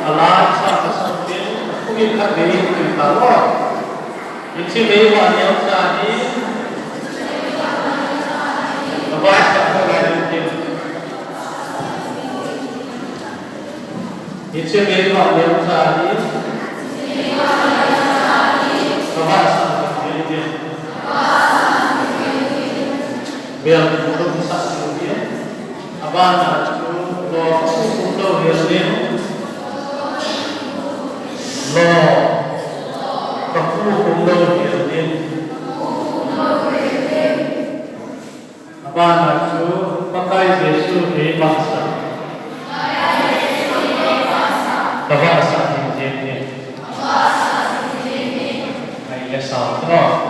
Allah sa kasangkin kung kagay ng tawa. Iti may wanyaw sa ni abas sa kagaling din. Iti may wanyaw sa ni abas sa kagaling din. Biar mulut sa dia abana tu untuk hirin lo kapu untuk hirin abana tu pakai Yesus di bahasa bahasa ini ayat satu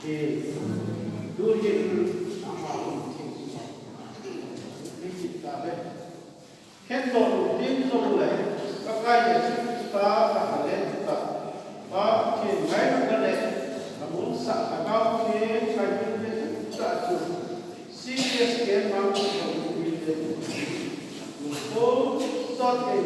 thì đưa hiện kita le khen dồn tin dồn le các cái gì ta cả lên ta và thì ngay lúc này là muốn sẵn là cao thì cái gì ta chụp serious game mang của mình để một số sót cái